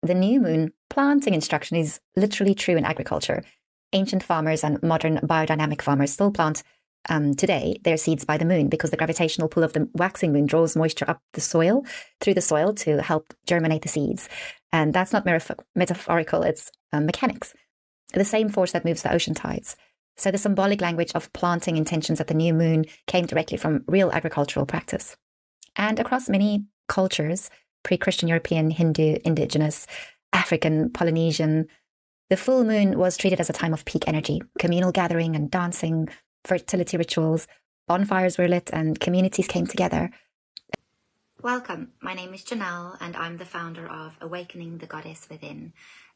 The new moon planting instruction is literally true in agriculture. Ancient farmers and modern biodynamic farmers still plant today their seeds by the moon because the gravitational pull of the waxing moon draws moisture up the soil, through the soil to help germinate the seeds. And that's not metaphorical, it's mechanics. The same force that moves the ocean tides. So the symbolic language of planting intentions at the new moon came directly from real agricultural practice. And across many cultures, pre-Christian, European, Hindu, indigenous, African, Polynesian, the full moon was treated as a time of peak energy, communal gathering and dancing, fertility rituals, bonfires were lit, and communities came together. Welcome, my name is Janelle, and I'm the founder of Awakening the Goddess Within,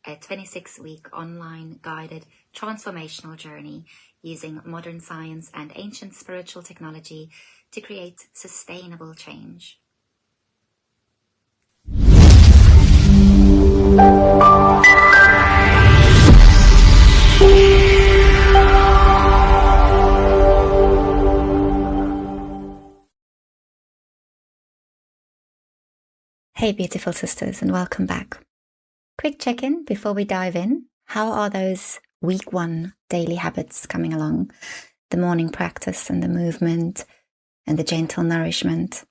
a 26-week online guided transformational journey using modern science and ancient spiritual technology to create sustainable change. Hey beautiful sisters, and welcome back. Quick check-in before we dive in. How are those week 1 daily habits coming along? The morning practice and the movement and the gentle nourishment.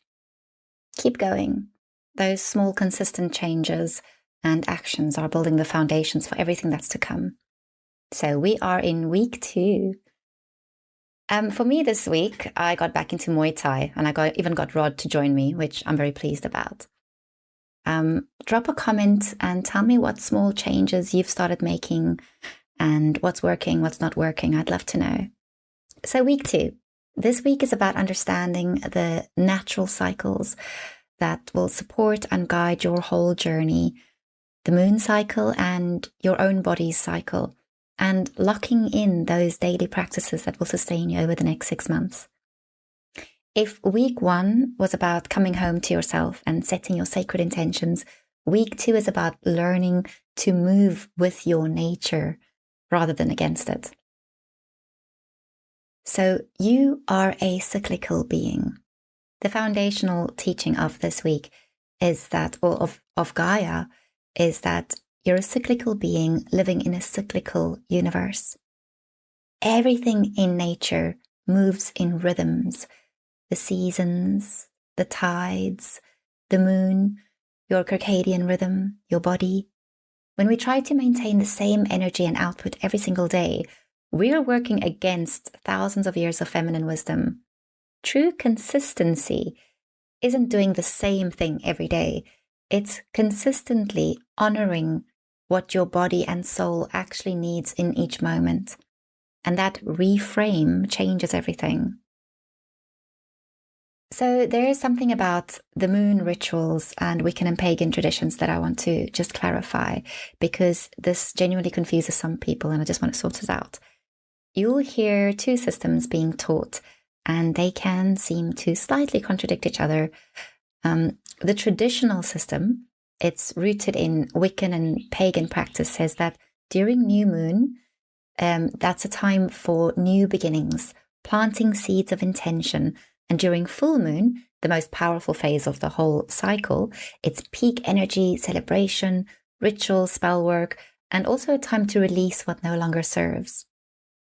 Keep going. Those small consistent changes and actions are building the foundations for everything that's to come. So we are in week 2. For me this week, I got back into Muay Thai, and I even got Rod to join me, which I'm very pleased about. Drop a comment and tell me what small changes you've started making and what's working, what's not working. I'd love to know. So week 2. This week is about understanding the natural cycles that will support and guide your whole journey, the moon cycle and your own body's cycle, and locking in those daily practices that will sustain you over the next 6 months. If week 1 was about coming home to yourself and setting your sacred intentions, week 2 is about learning to move with your nature rather than against it. So you are a cyclical being. The foundational teaching of this week is that, or of Gaia, is that you're a cyclical being living in a cyclical universe. Everything in nature moves in rhythms. The seasons, the tides, the moon, your circadian rhythm, your body. When we try to maintain the same energy and output every single day, we're working against thousands of years of feminine wisdom. True consistency isn't doing the same thing every day. It's consistently honoring what your body and soul actually needs in each moment. And that reframe changes everything. So there is something about the moon rituals and Wiccan and pagan traditions that I want to just clarify, because this genuinely confuses some people and I just want to sort it out. You'll hear 2 systems being taught and they can seem to slightly contradict each other. The traditional system, it's rooted in Wiccan and pagan practice, says that during new moon, that's a time for new beginnings, planting seeds of intention. And during full moon, the most powerful phase of the whole cycle, it's peak energy, celebration, ritual, spell work, and also a time to release what no longer serves.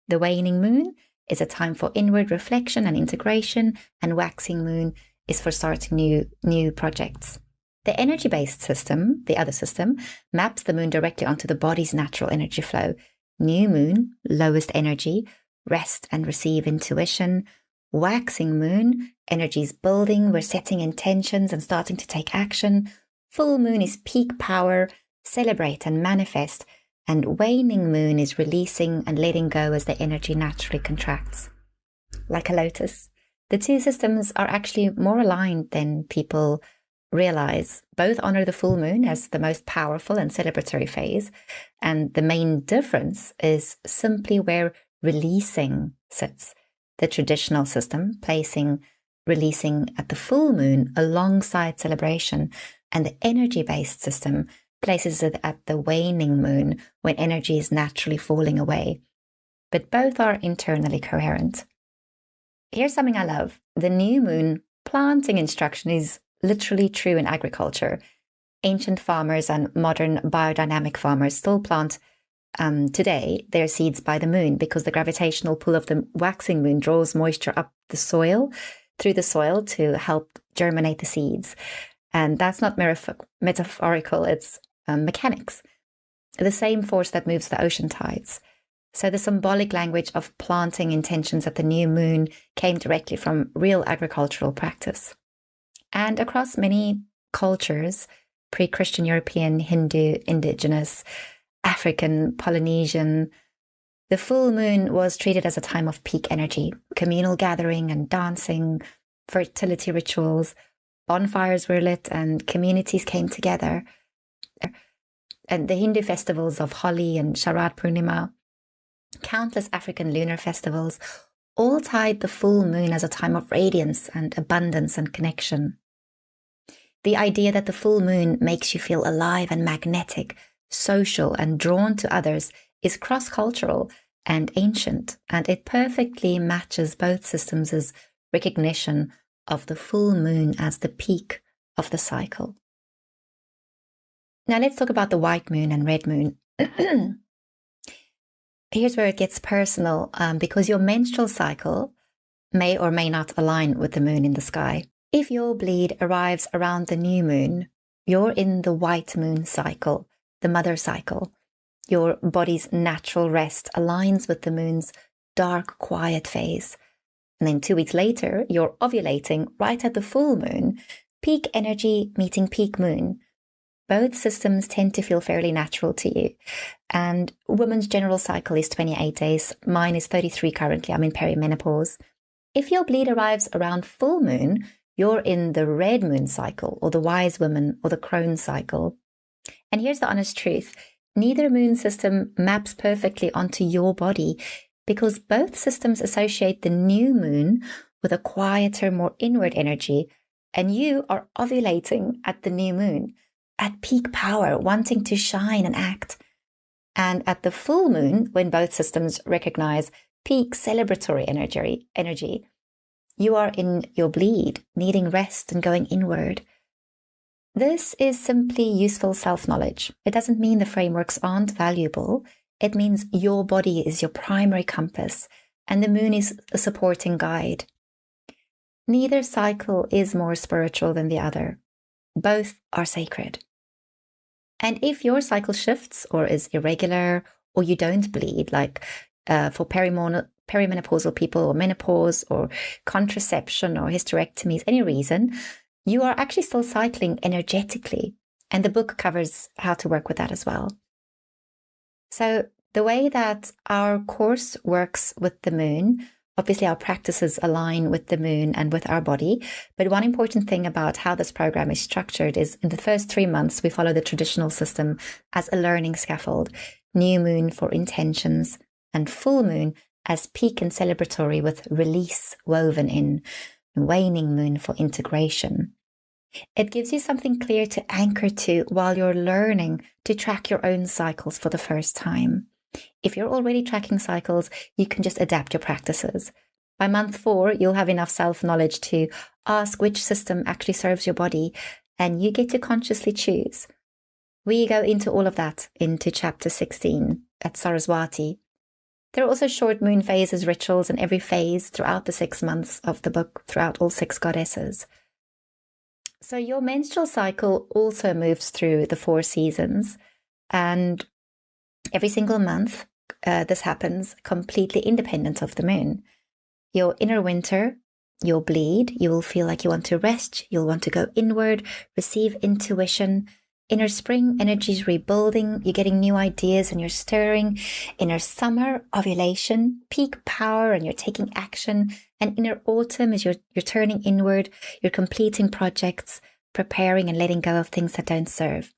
The waning moon is a time for inward reflection and integration, and waxing moon is for starting new projects. The energy-based system, the other system, maps the moon directly onto the body's natural energy flow. New moon, lowest energy, rest and receive intuition. Waxing moon, energy's building, we're setting intentions and starting to take action. Full moon is peak power, celebrate and manifest. And waning moon is releasing and letting go as the energy naturally contracts. Like a lotus. The 2 systems are actually more aligned than people realize. Both honor the full moon as the most powerful and celebratory phase. And the main difference is simply where releasing sits. The traditional system, placing releasing at the full moon alongside celebration, and the energy-based system places it at the waning moon when energy is naturally falling away. But both are internally coherent. Here's something I love. The new moon planting instruction is literally true in agriculture. Ancient farmers and modern biodynamic farmers still plant today their seeds by the moon because the gravitational pull of the waxing moon draws moisture up the soil, through the soil, to help germinate the seeds. And that's not metaphorical, it's mechanics. The same force that moves the ocean tides. So the symbolic language of planting intentions at the new moon came directly from real agricultural practice. And across many cultures, pre-Christian, European, Hindu, indigenous, African, Polynesian, the full moon was treated as a time of peak energy, communal gathering and dancing, fertility rituals, bonfires were lit and communities came together. And the Hindu festivals of Holi and Sharad Purnima, countless African lunar festivals, all tied the full moon as a time of radiance and abundance and connection. The idea that the full moon makes you feel alive and magnetic, social and drawn to others is cross-cultural and ancient, and it perfectly matches both systems' recognition of the full moon as the peak of the cycle. Now let's talk about the white moon and red moon. Here's where it gets personal, because your menstrual cycle may or may not align with the moon in the sky. If your bleed arrives around the new moon, you're in the white moon cycle, the mother cycle. Your body's natural rest aligns with the moon's dark, quiet phase. And then 2 weeks later, you're ovulating right at the full moon, peak energy meeting peak moon. Both systems tend to feel fairly natural to you. And women's general cycle is 28 days. Mine is 33 currently. I'm in perimenopause. If your bleed arrives around full moon, you're in the red moon cycle, or the wise woman, or the crone cycle. And here's the honest truth. Neither moon system maps perfectly onto your body because both systems associate the new moon with a quieter, more inward energy, and you are ovulating at the new moon, at peak power, wanting to shine and act. And at the full moon, when both systems recognize peak celebratory energy, you are in your bleed, needing rest and going inward. This is simply useful self-knowledge. It doesn't mean the frameworks aren't valuable. It means your body is your primary compass, and the moon is a supporting guide. Neither cycle is more spiritual than the other. Both are sacred. And if your cycle shifts or is irregular, or you don't bleed, like for perimenopausal people, or menopause, or contraception, or hysterectomies, any reason, you are actually still cycling energetically. And the book covers how to work with that as well. So the way that our course works with the moon, obviously our practices align with the moon and with our body. But one important thing about how this program is structured is in the first 3 months, we follow the traditional system as a learning scaffold. New moon for intentions and full moon as peak and celebratory with release woven in. Waning moon for integration. It gives you something clear to anchor to while you're learning to track your own cycles for the first time. If you're already tracking cycles, you can just adapt your practices. By month 4, you'll have enough self-knowledge to ask which system actually serves your body, and you get to consciously choose. We go into all of that into chapter 16 at Saraswati. There are also short moon phases, rituals, and every phase throughout the 6 months of the book, throughout all 6 goddesses. So your menstrual cycle also moves through the 4 seasons, and every single month this happens completely independent of the moon. Your inner winter, you'll bleed, you will feel like you want to rest, you'll want to go inward, receive intuition. Inner spring, energy's rebuilding, you're getting new ideas and you're stirring. Inner summer, ovulation, peak power and you're taking action. And inner autumn is you're turning inward, you're completing projects, preparing and letting go of things that don't serve.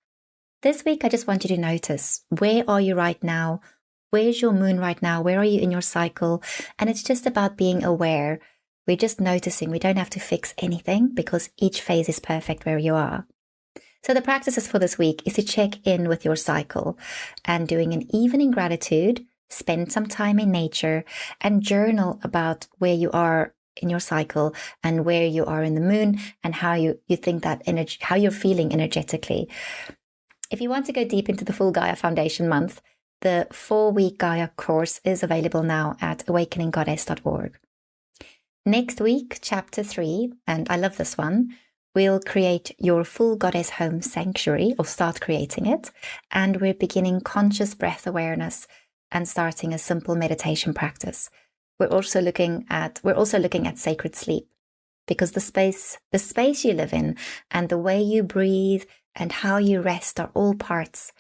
This week, I just want you to notice, where are you right now? Where's your moon right now? Where are you in your cycle? And it's just about being aware. We're just noticing. We don't have to fix anything because each phase is perfect where you are. So the practices for this week is to check in with your cycle and doing an evening gratitude, spend some time in nature and journal about where you are in your cycle and where you are in the moon and how you think that energy, how you're feeling energetically. If you want to go deep into the full Gaia Foundation month, the 4-week Gaia course is available now at awakeninggoddess.org. Next week, chapter 3, and I love this one, we'll create your full goddess home sanctuary, or start creating it. And we're beginning conscious breath awareness and starting a simple meditation practice. We're also looking at sacred sleep, because the space you live in and the way you breathe and how you rest are all parts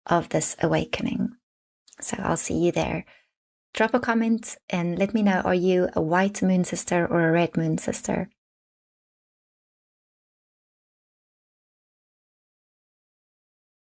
of this awakening. So I'll see you there. Drop a comment and let me know, are you a white moon sister or a red moon sister?